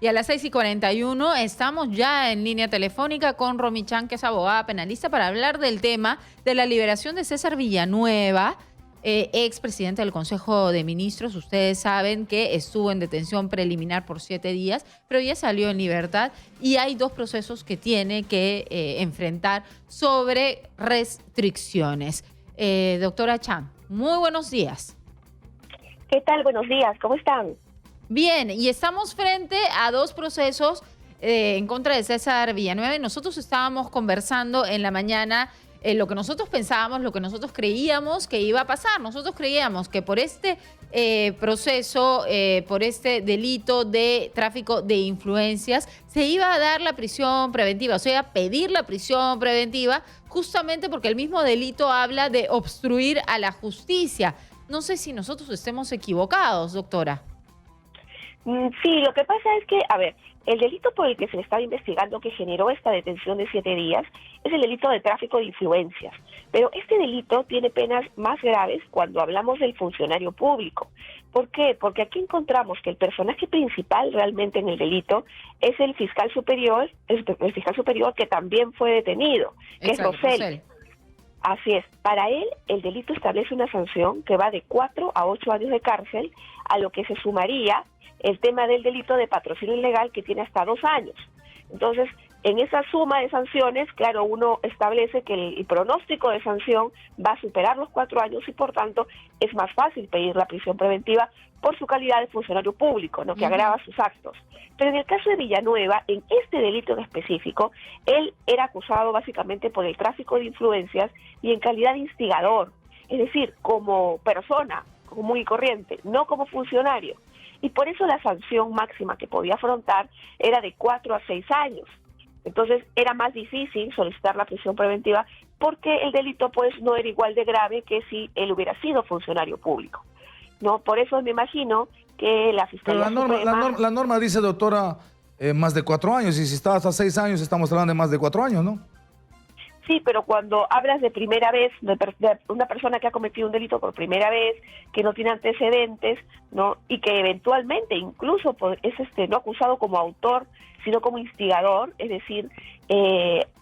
Y a las 6:41 estamos ya en línea telefónica con Romy Chan, que es abogada penalista, para hablar del tema de la liberación de César Villanueva, expresidente del Consejo de Ministros. Ustedes saben que estuvo en detención preliminar por 7 días, pero ya salió en libertad y hay 2 procesos que tiene que enfrentar sobre restricciones. Doctora Chan, muy buenos días. ¿Qué tal? Buenos días, ¿cómo están? Bien, y estamos frente a 2 procesos en contra de César Villanueva. Y nosotros estábamos conversando en la mañana lo que nosotros pensábamos, lo que nosotros creíamos que iba a pasar. Nosotros creíamos que por este proceso, por este delito de tráfico de influencias, se iba a dar la prisión preventiva, o sea, pedir la prisión preventiva, justamente porque el mismo delito habla de obstruir a la justicia. No sé si nosotros estemos equivocados, doctora. Sí, lo que pasa es que, el delito por el que se le estaba investigando que generó esta detención de 7 días es el delito de tráfico de influencias. Pero este delito tiene penas más graves cuando hablamos del funcionario público. ¿Por qué? Porque aquí encontramos que el personaje principal realmente en el delito es el fiscal superior, el fiscal superior que también fue detenido, que es Rosell. Así es. Para él, el delito establece una sanción que va de 4 a 8 años de cárcel, a lo que se sumaría el tema del delito de patrocinio ilegal, que tiene hasta 2 años. Entonces, en esa suma de sanciones, claro, uno establece que el pronóstico de sanción va a superar los 4 años y, por tanto, es más fácil pedir la prisión preventiva por su calidad de funcionario público, ¿no? Que agrava sus actos. Pero en el caso de Villanueva, en este delito en específico, él era acusado básicamente por el tráfico de influencias y en calidad de instigador, es decir, como persona común y corriente, no como funcionario. Y por eso la sanción máxima que podía afrontar era de 4 a 6 años. Entonces era más difícil solicitar la prisión preventiva porque el delito pues no era igual de grave que si él hubiera sido funcionario público. No, por eso me imagino que la Fiscalía Pero la norma dice, doctora, más de 4 años, y si está hasta 6 años estamos hablando de más de 4 años, ¿no? Sí, pero cuando hablas de primera vez, de una persona que ha cometido un delito por primera vez, que no tiene antecedentes, ¿no? Y que eventualmente incluso es no acusado como autor, sino como instigador, es decir,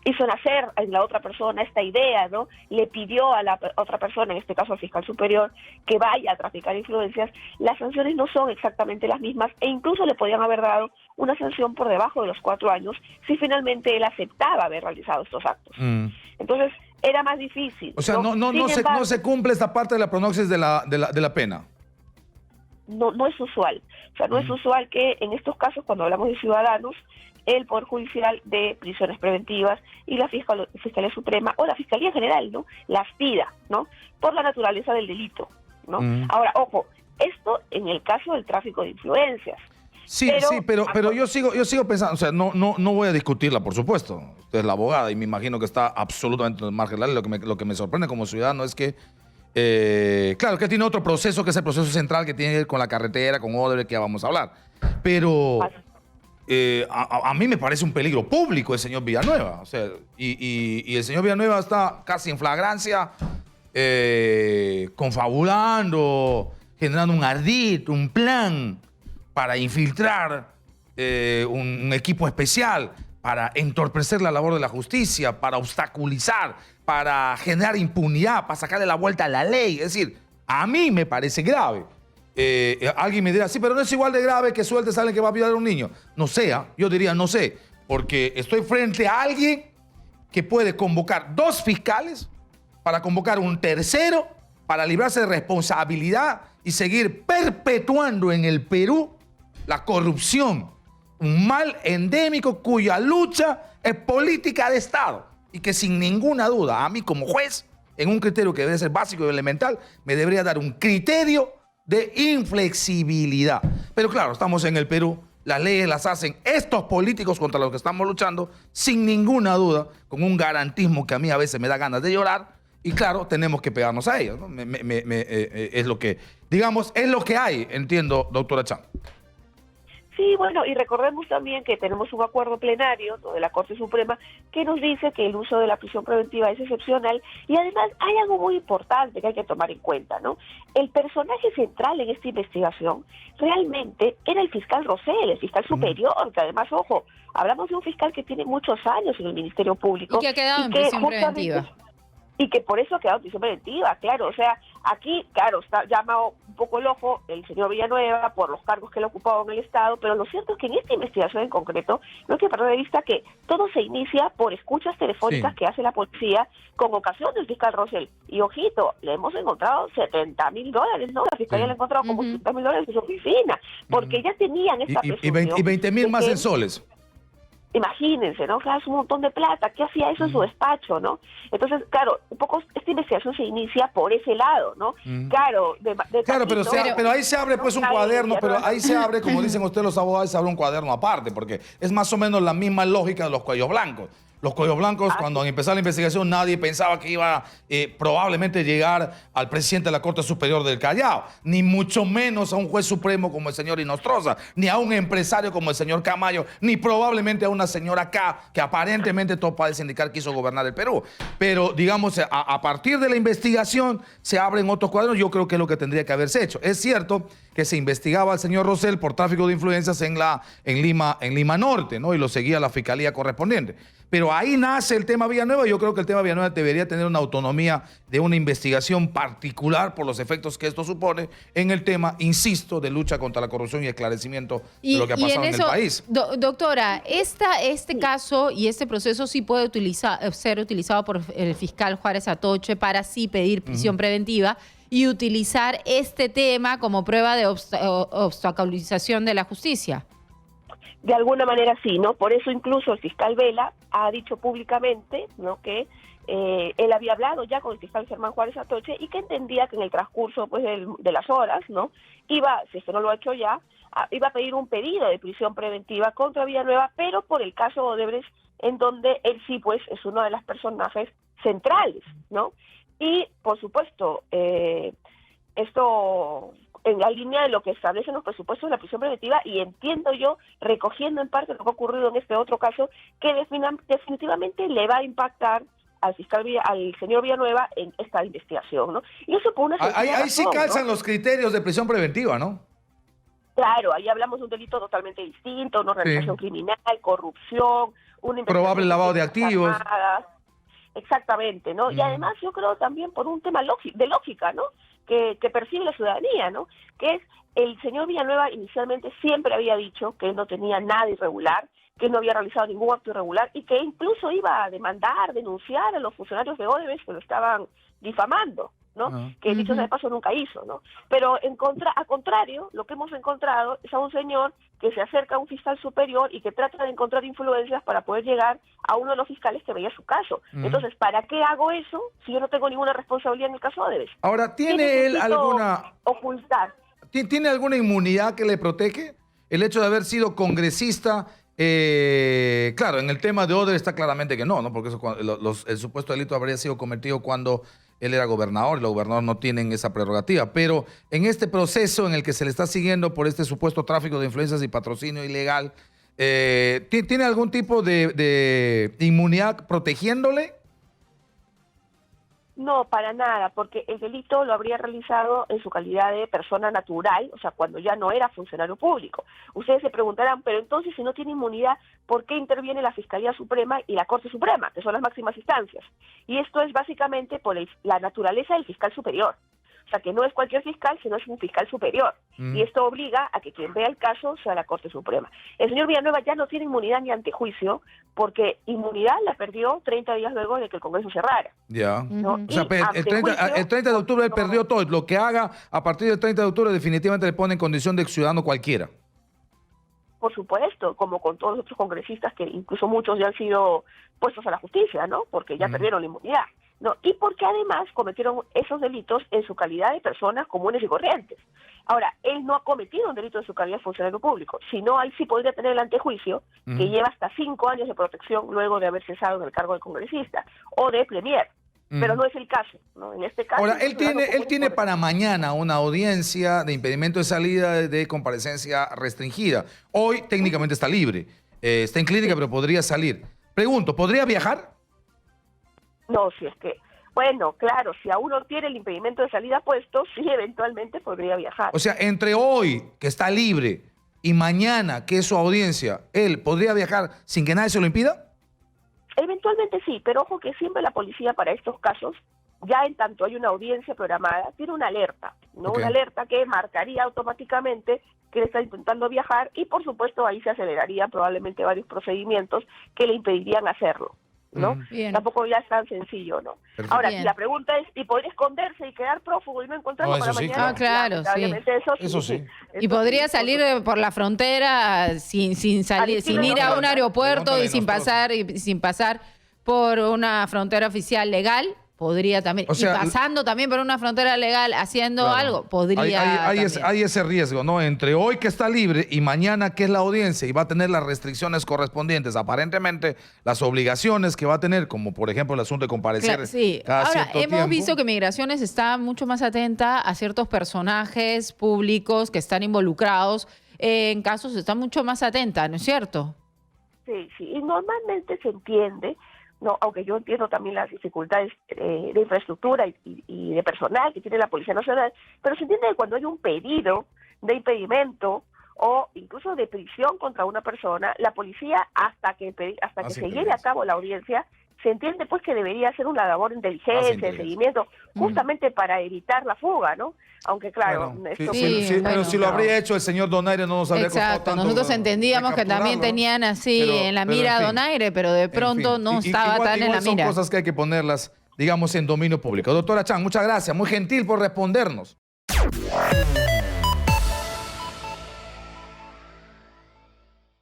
hizo nacer en la otra persona esta idea, ¿no? Le pidió a la otra persona, en este caso al fiscal superior, que vaya a traficar influencias. Las sanciones no son exactamente las mismas e incluso le podían haber dado una sanción por debajo de los 4 años si finalmente él aceptaba haber realizado estos actos. Entonces, era más difícil. O sea, no se cumple esta parte de la pronoxis de la pena. No es usual. O sea, no es usual que en estos casos, cuando hablamos de ciudadanos, el Poder Judicial de prisiones preventivas y la Fiscalía Suprema o la Fiscalía General, ¿no? Las pida, ¿no? Por la naturaleza del delito, ¿no? Ahora, ojo, esto en el caso del tráfico de influencias. Sí, pero yo sigo pensando, o sea, no voy a discutirla, por supuesto. Usted es la abogada y me imagino que está absolutamente en el margen de la ley. Lo que me sorprende como ciudadano es que claro, que tiene otro proceso, que es el proceso central que tiene que ver con la carretera, con Odebrecht, que ya vamos a hablar. Pero a mí me parece un peligro público el señor Villanueva. O sea, y el señor Villanueva está casi en flagrancia, confabulando, generando un ardid, un plan para infiltrar un equipo especial, para entorpecer la labor de la justicia, para obstaculizar, para generar impunidad, para sacarle la vuelta a la ley. Es decir, a mí me parece grave. Alguien me dirá, sí, pero no es igual de grave que sueltes a alguien que va a violar a un niño. No sé, yo diría no sé, porque estoy frente a alguien que puede convocar 2 fiscales para convocar un tercero, para librarse de responsabilidad y seguir perpetuando en el Perú la corrupción, un mal endémico cuya lucha es política de Estado y que sin ninguna duda a mí como juez, en un criterio que debe ser básico y elemental, me debería dar un criterio de inflexibilidad. Pero claro, estamos en el Perú, las leyes las hacen estos políticos contra los que estamos luchando, sin ninguna duda, con un garantismo que a mí a veces me da ganas de llorar, y claro, tenemos que pegarnos a ellos, ¿no? Es lo que, digamos, es lo que hay, entiendo, doctora Chan. Sí, bueno, y recordemos también que tenemos un acuerdo plenario, ¿no?, de la Corte Suprema que nos dice que el uso de la prisión preventiva es excepcional, y además hay algo muy importante que hay que tomar en cuenta, ¿no? El personaje central en esta investigación realmente era el fiscal Rosell, el fiscal superior, que además, ojo, hablamos de un fiscal que tiene muchos años en el Ministerio Público. Y que ha quedado en que prisión justamente preventiva. y que por eso ha quedado en prisión preventiva, claro. O sea, aquí, claro, está llamado un poco el ojo el señor Villanueva por los cargos que él ocupaba en el Estado, pero lo cierto es que en esta investigación en concreto no hay que perder de vista que todo se inicia por escuchas telefónicas Sí. que hace la policía con ocasión del fiscal Rosell. Y ojito, le hemos encontrado $70,000, ¿no? La fiscalía Sí. le ha encontrado como Ujú. $70,000 en su oficina, porque ya tenían esta presunción. Y 20.000 de más que en soles. Imagínense, ¿no? Claro, es un montón de plata. ¿Qué hacía eso en su despacho, no? Entonces, claro, un poco esta investigación se inicia por ese lado, ¿no? Claro, Claro, pero, Paquito, pero ahí se abre pues un cae cuaderno, pero Villanueva. ahí se abre, como dicen ustedes los abogados, se abre un cuaderno aparte, porque es más o menos la misma lógica de los cuellos blancos. Los cuellos blancos, cuando empezó la investigación, nadie pensaba que iba probablemente llegar al presidente de la Corte Superior del Callao, ni mucho menos a un juez supremo como el señor Inostroza, ni a un empresario como el señor Camayo, ni probablemente a una señora acá que aparentemente todo parece indicar quiso gobernar el Perú. Pero, digamos, a partir de la investigación se abren otros cuadernos. Yo creo que es lo que tendría que haberse hecho. Es cierto que se investigaba al señor Rosell por tráfico de influencias en Lima Norte, ¿no? Y lo seguía la fiscalía correspondiente. Pero ahí nace el tema Villanueva. Yo creo que el tema Villanueva debería tener una autonomía de una investigación particular por los efectos que esto supone en el tema, insisto, de lucha contra la corrupción y esclarecimiento de lo que ha pasado en el país. Doctora, este caso y este proceso sí puede ser utilizado por el fiscal Juárez Atoche para sí pedir prisión preventiva y utilizar este tema como prueba de obstaculización de la justicia. De alguna manera sí, ¿no? Por eso incluso el fiscal Vela ha dicho públicamente, ¿no?, que él había hablado ya con el fiscal Germán Juárez Atoche y que entendía que en el transcurso pues de las horas, ¿no?, iba, si esto no lo ha hecho ya, iba a pedir un pedido de prisión preventiva contra Villanueva, pero por el caso Odebrecht, en donde él sí pues es uno de los personajes centrales, ¿no? Y por supuesto, esto en la línea de lo que establecen los presupuestos de la prisión preventiva, y entiendo yo, recogiendo en parte lo que ha ocurrido en este otro caso, que definitivamente le va a impactar al fiscal al señor Villanueva en esta investigación, ¿no? Y eso por una sencilla Ahí sí razón, calzan ¿no? los criterios de prisión preventiva, ¿no? Claro, ahí hablamos de un delito totalmente distinto, una organización criminal, corrupción, una Probable lavado de activos. armadas. Exactamente, ¿no? Y además yo creo también por un tema de lógica, ¿no?, que percibe la ciudadanía, ¿no?, que es el señor Villanueva inicialmente siempre había dicho que él no tenía nada irregular, que él no había realizado ningún acto irregular y que incluso iba a demandar, denunciar a los funcionarios de Odebrecht que lo estaban difamando, ¿no? Que dicho sea de paso nunca hizo, ¿no? Pero a contrario, lo que hemos encontrado es a un señor que se acerca a un fiscal superior y que trata de encontrar influencias para poder llegar a uno de los fiscales que veía su caso. Entonces, ¿para qué hago eso si yo no tengo ninguna responsabilidad en el caso de Odebrecht? Ahora, ¿tiene él alguna ocultar? ¿Tiene alguna inmunidad que le protege? El hecho de haber sido congresista, claro, en el tema de Odebrecht está claramente que no, porque eso, el supuesto delito habría sido cometido cuando él era gobernador y los gobernadores no tienen esa prerrogativa. Pero en este proceso en el que se le está siguiendo por este supuesto tráfico de influencias y patrocinio ilegal, ¿tiene algún tipo de inmunidad protegiéndole? No, para nada, porque el delito lo habría realizado en su calidad de persona natural, o sea, cuando ya no era funcionario público. Ustedes se preguntarán, pero entonces si no tiene inmunidad, ¿por qué interviene la Fiscalía Suprema y la Corte Suprema, que son las máximas instancias? Y esto es básicamente por la naturaleza del fiscal superior. O sea, que no es cualquier fiscal, sino es un fiscal superior. Y esto obliga a que quien vea el caso sea la Corte Suprema. El señor Villanueva ya no tiene inmunidad ni antejuicio, porque inmunidad la perdió 30 días luego de que el Congreso cerrara. Ya. ¿No? O sea, el 30 de octubre él perdió todo. Lo que haga a partir del 30 de octubre definitivamente le pone en condición de ciudadano cualquiera. Por supuesto, como con todos los otros congresistas que incluso muchos ya han sido puestos a la justicia, ¿no? Porque ya perdieron la inmunidad, ¿no? Y porque además cometieron esos delitos en su calidad de personas comunes y corrientes. Ahora, él no ha cometido un delito en su calidad de funcionario público, sino ahí sí podría tener el antejuicio, que lleva hasta 5 años de protección luego de haber cesado en el cargo de congresista o de premier, pero no es el caso, ¿no? En este caso... Ahora, es él un ciudadano tiene común y corriente. para mañana una audiencia de impedimento de salida de comparecencia restringida. Hoy técnicamente está libre. Está en clínica, pero podría salir. Pregunto, ¿podría viajar? No, si es que... Bueno, claro, si aún no tiene el impedimento de salida puesto, sí, eventualmente podría viajar. O sea, entre hoy, que está libre, y mañana, que es su audiencia, ¿él podría viajar sin que nadie se lo impida? Eventualmente sí, pero ojo que siempre la policía para estos casos, ya en tanto hay una audiencia programada, tiene una alerta, ¿no? Ok. Una alerta que marcaría automáticamente que él está intentando viajar y por supuesto ahí se acelerarían probablemente varios procedimientos que le impedirían hacerlo, ¿no? Bien. Tampoco ya es tan sencillo, ¿no? Perfecto. Ahora, Bien. si la pregunta es, ¿y podría esconderse y quedar prófugo y no encontrarlo No, eso para sí, mañana? claro. Ah, claro, Lamentablemente Eso sí. Y podría salir por la frontera sin salir, sin ir a un aeropuerto Pregúntale y sin nosotros. pasar por una frontera oficial legal. Podría también. O sea, y pasando también por una frontera legal haciendo Claro. algo, podría. Hay también. ese riesgo, ¿no? Entre hoy que está libre y mañana que es la audiencia y va a tener las restricciones correspondientes, aparentemente las obligaciones que va a tener, como por ejemplo el asunto de comparecer Claro, sí. cada Ahora, cierto hemos tiempo. visto que Migraciones está mucho más atenta a ciertos personajes públicos que están involucrados en casos, está mucho más atenta, ¿no es cierto? Sí, sí, y normalmente se entiende, no, aunque yo entiendo también las dificultades de infraestructura y de personal que tiene la Policía Nacional, pero se entiende que cuando hay un pedido de impedimento o incluso de prisión contra una persona, la policía hasta que Hace se lleve a inteligencia. cabo la audiencia, se entiende pues que debería hacer una labor de Hace inteligencia, de inteligencia. seguimiento, justamente para evitar la fuga, ¿no? Aunque claro, Bueno, esto sí, pues, bueno. pero si lo habría hecho el señor Donaire no nos habría costado Exacto, tanto nosotros entendíamos que también recapturarlo, ¿no? tenían así Pero- en la pero mira en a fin. Donaire, pero de pronto En fin. no estaba Igual- tan en la igual son mira. cosas que hay que ponerlas, digamos, en dominio público. Doctora Chan, muchas gracias. Muy gentil por respondernos.